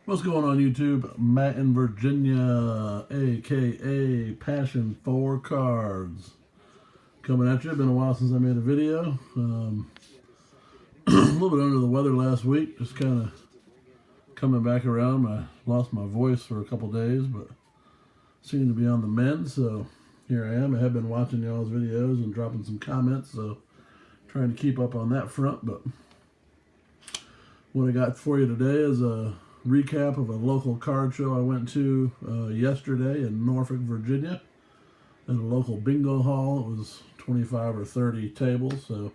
What's going on YouTube? Matt in Virginia, aka Passion for Cards. Coming at you. Been a while since I made a video. A little bit under the weather last week. Just kind of coming back around. I lost my voice for a couple days, but seem to be on the mend. So here I am. I have been watching y'all's videos and dropping some comments. So trying to keep up on that front. But what I got for you today is a recap of a local card show I went to yesterday in Norfolk, Virginia, at a local bingo hall. It was 25 or 30 tables. So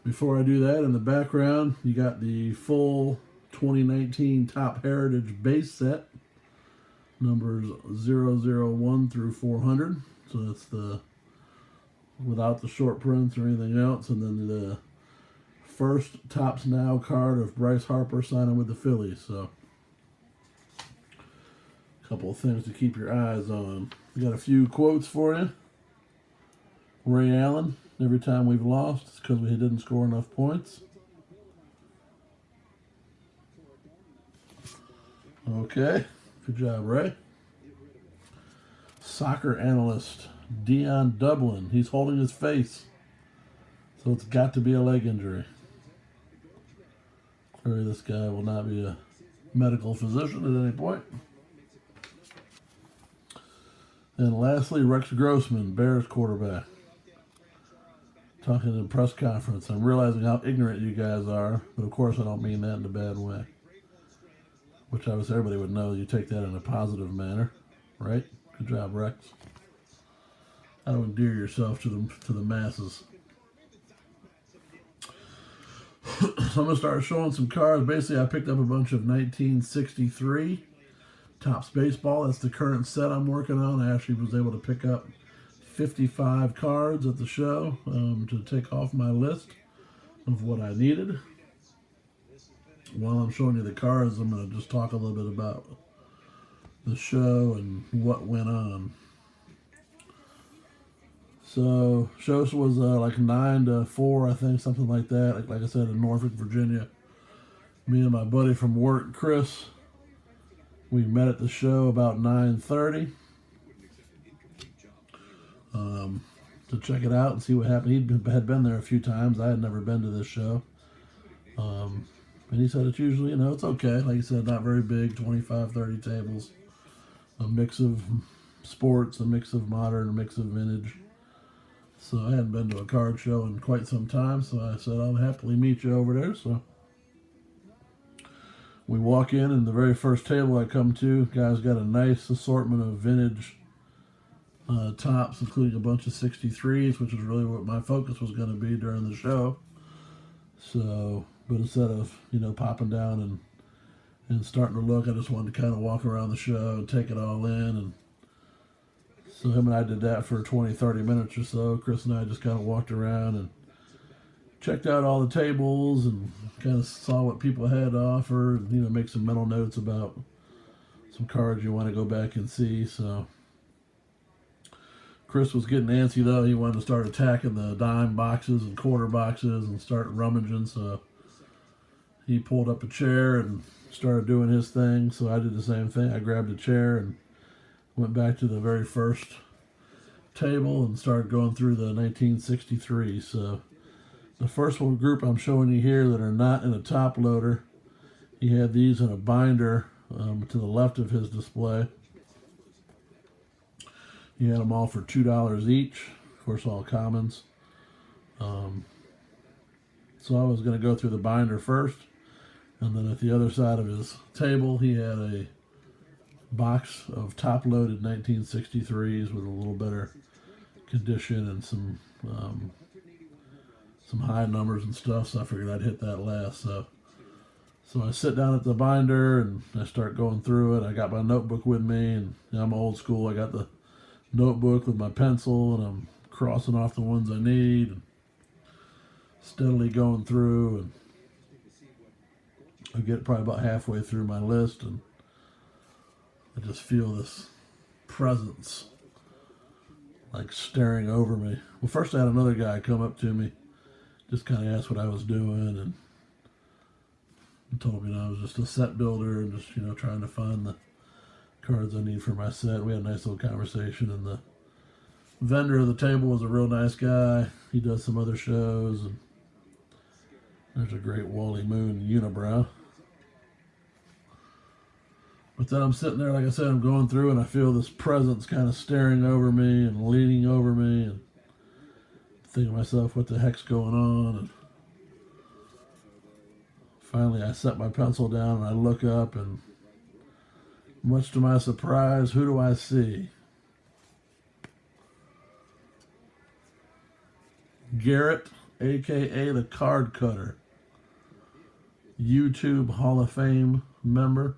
before I do that, in the background, you got the full 2019 Top Heritage base set, numbers 001 through 400. So that's the without the short prints or anything else, and then the first Topps Now card of Bryce Harper signing with the Phillies. So a couple of things to keep your eyes on. We got a few quotes for you. Ray Allen, every time we've lost, it's because we didn't score enough points. Okay, good job, Ray. Soccer analyst Dion Dublin, he's holding his face, so it's got to be a leg injury. Clearly this guy will not be a medical physician at any point. And lastly, Rex Grossman, Bears quarterback, talking in a press conference. I'm realizing how ignorant you guys are, but of course I don't mean that in a bad way. Which obviously everybody would know you take that in a positive manner, right? Good job, Rex. How to endear yourself to the masses. So I'm going to start showing some cards. Basically, I picked up a bunch of 1963 Topps baseball. That's the current set I'm working on. I actually was able to pick up 55 cards at the show to take off my list of what I needed. While I'm showing you the cards, I'm going to just talk a little bit about the show and what went on. So, show was like 9 to 4, I think, something like that. Like I said, in Norfolk, Virginia. Me and my buddy from work, Chris, we met at the show about 9:30 to check it out and see what happened. He had been there a few times. I had never been to this show. And he said it's usually, it's okay. Like he said, not very big, 25, 30 tables. A mix of sports, a mix of modern, a mix of vintage. So I hadn't been to a card show in quite some time, so I said I'll happily meet you over there. So we walk in, and the very first table I come to, guys got a nice assortment of vintage Topps, including a bunch of 63s, which is really what my focus was going to be during the show. So, but instead of, popping down and starting to look, I just wanted to kind of walk around the show and take it all in. And so him and I did that for 20, 30 minutes or so. Chris and I just kind of walked around and checked out all the tables and kind of saw what people had to offer and, make some mental notes about some cards you want to go back and see. So Chris was getting antsy, though. He wanted to start attacking the dime boxes and quarter boxes and start rummaging. So he pulled up a chair and started doing his thing. So I did the same thing. I grabbed a chair and went back to the very first table and started going through the 1963. So the first one group I'm showing you here that are not in a top loader, he had these in a binder to the left of his display. He had them all for $2 each, of course all commons. So I was going to go through the binder first, and then at the other side of his table he had a box of top-loaded 1963s with a little better condition and some high numbers and stuff, so I figured I'd hit that last. So I sit down at the binder and I start going through it. I got my notebook with me, and I'm old school. I got the notebook with my pencil, and I'm crossing off the ones I need and steadily going through, and I get probably about halfway through my list, and I just feel this presence like staring over me. Well, first I had another guy come up to me, just kind of ask what I was doing, and and told me, I was just a set builder and just, trying to find the cards I need for my set. We had a nice little conversation, and the vendor of the table was a real nice guy. He does some other shows, and there's a great Wally Moon unibrow. But then I'm sitting there, like I said, I'm going through, and I feel this presence kind of staring over me and leaning over me, and thinking to myself, what the heck's going on? And finally, I set my pencil down, and I look up, and much to my surprise, who do I see? Garrett, a.k.a. the Card Cutter, YouTube Hall of Fame member,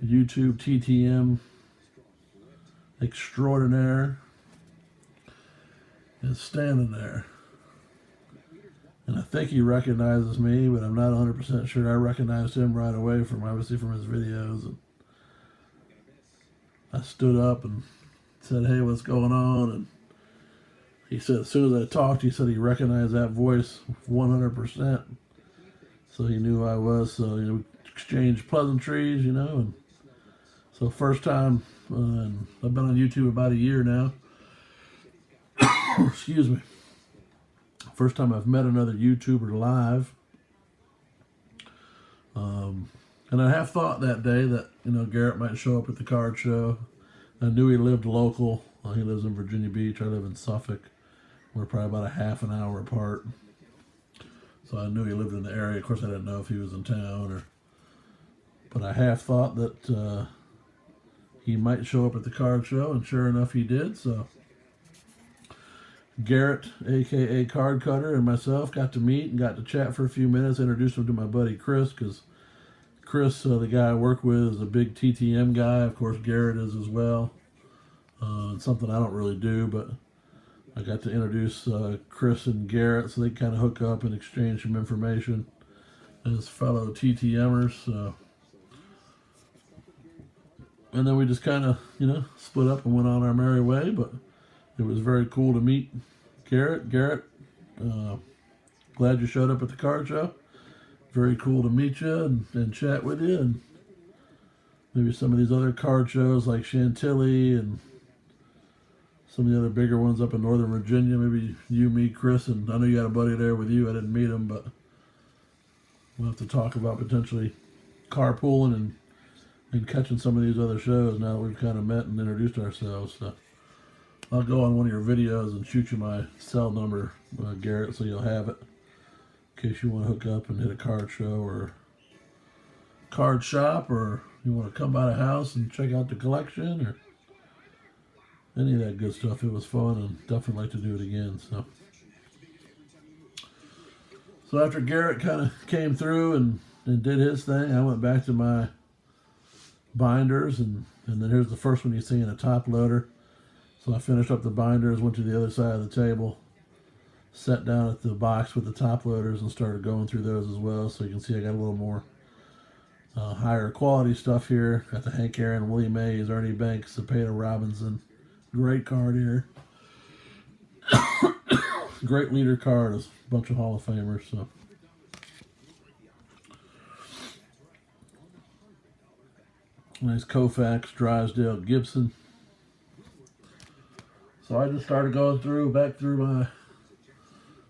YouTube TTM extraordinaire, is standing there. And I think he recognizes me, but I'm not 100% sure. I recognized him right away obviously from his videos. And I stood up and said, hey, what's going on? And he said, as soon as I talked, he said he recognized that voice 100%. So he knew who I was. So, we exchanged pleasantries, and so first time, I've been on YouTube about a year now. Excuse me. First time I've met another YouTuber live. And I have thought that day that, Garrett might show up at the card show. I knew he lived local. He lives in Virginia Beach. I live in Suffolk. We're probably about a half an hour apart. So I knew he lived in the area. Of course, I didn't know if he was in town but I have thought that he might show up at the card show, and sure enough, he did. So Garrett, a.k.a. Card Cutter, and myself got to meet and got to chat for a few minutes. Introduced him to my buddy Chris, because Chris, the guy I work with, is a big TTM guy. Of course, Garrett is as well. It's something I don't really do, but I got to introduce Chris and Garrett, so they kind of hook up and exchange some information as fellow TTMers. And then we just kind of, split up and went on our merry way. But it was very cool to meet Garrett. Garrett, glad you showed up at the card show. Very cool to meet you and chat with you. And maybe some of these other card shows like Chantilly and some of the other bigger ones up in Northern Virginia. Maybe you, me, Chris, and I know you got a buddy there with you. I didn't meet him, but we'll have to talk about potentially carpooling and catching some of these other shows now that we've kind of met and introduced ourselves. So I'll go on one of your videos and shoot you my cell number, Garrett, so you'll have it in case you want to hook up and hit a card show or card shop, or you want to come by the house and check out the collection or any of that good stuff. It was fun, and definitely like to do it again. So after Garrett kind of came through and did his thing, I went back to my binders, and then here's the first one you see in a top loader. So I finished up the binders, went to the other side of the table, sat down at the box with the top loaders and started going through those as well. So you can see I got a little more higher quality stuff here. Got the Hank Aaron, Willie Mays, Ernie Banks, Cepeda Robinson. Great card here. Great leader card. Is a bunch of Hall of Famers. So nice Koufax, Drysdale, Gibson. So I just started going back through my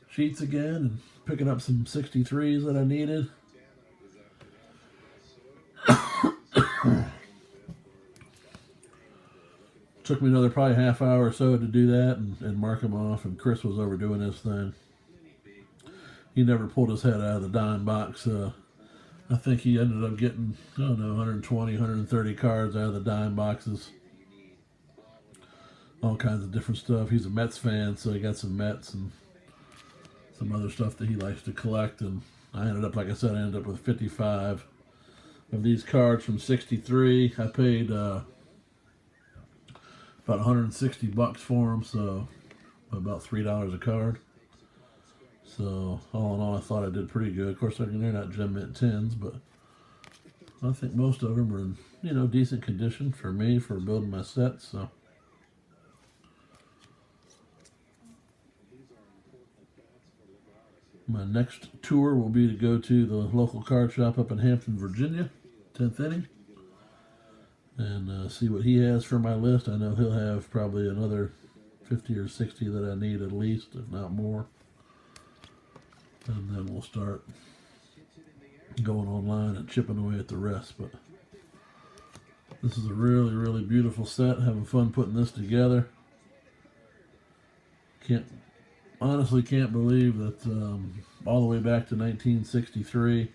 sheets again and picking up some 63s that I needed. Took me another probably half hour or so to do that and mark them off, and Chris was overdoing his thing. He never pulled his head out of the dime box. I think he ended up getting, 120, 130 cards out of the dime boxes. All kinds of different stuff. He's a Mets fan, so he got some Mets and some other stuff that he likes to collect. And I ended up, like I said, with 55 of these cards from 63. I paid about $160 for them, so about $3 a card. So all in all, I thought I did pretty good. Of course, they're not Gem Mint 10s, but I think most of them are in decent condition for me for building my sets. So My next tour will be to go to the local card shop up in Hampton, Virginia, 10th inning, and see what he has for my list. I know he'll have probably another 50 or 60 that I need at least, if not more. And then we'll start going online and chipping away at the rest. But this is a really, really beautiful set. Having fun putting this together. Honestly can't believe that all the way back to 1963,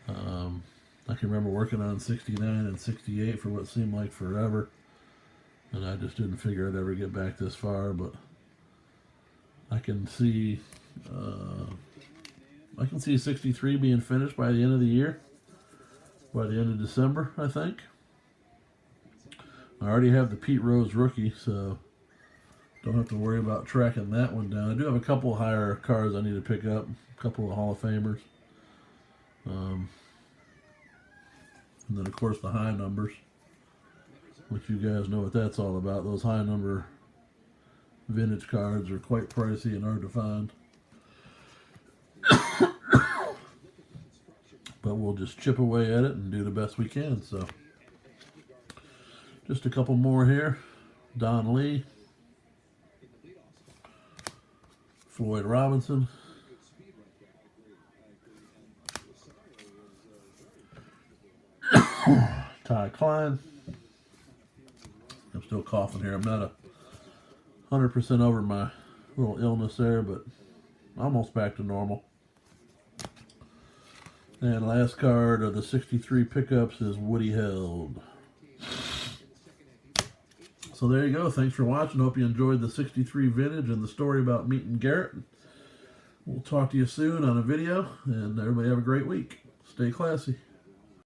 I can remember working on 69 and 68 for what seemed like forever, and I just didn't figure I'd ever get back this far. But I can see 63 being finished by the end of the year, by the end of December, I think. I already have the Pete Rose rookie, so don't have to worry about tracking that one down. I do have a couple higher cards I need to pick up, a couple of Hall of Famers. And then, of course, the high numbers, which you guys know what that's all about. Those high number vintage cards are quite pricey and hard to find. But we'll just chip away at it and do the best we can. So, just a couple more here. Don Lee. Floyd Robinson. Ty Klein. I'm still coughing here. I'm not 100% over my little illness there, but almost back to normal. And last card of the 63 pickups is Woody Held. So there you go. Thanks for watching. Hope you enjoyed the 63 vintage and the story about meeting Garrett. We'll talk to you soon on a video, and everybody have a great week. Stay classy.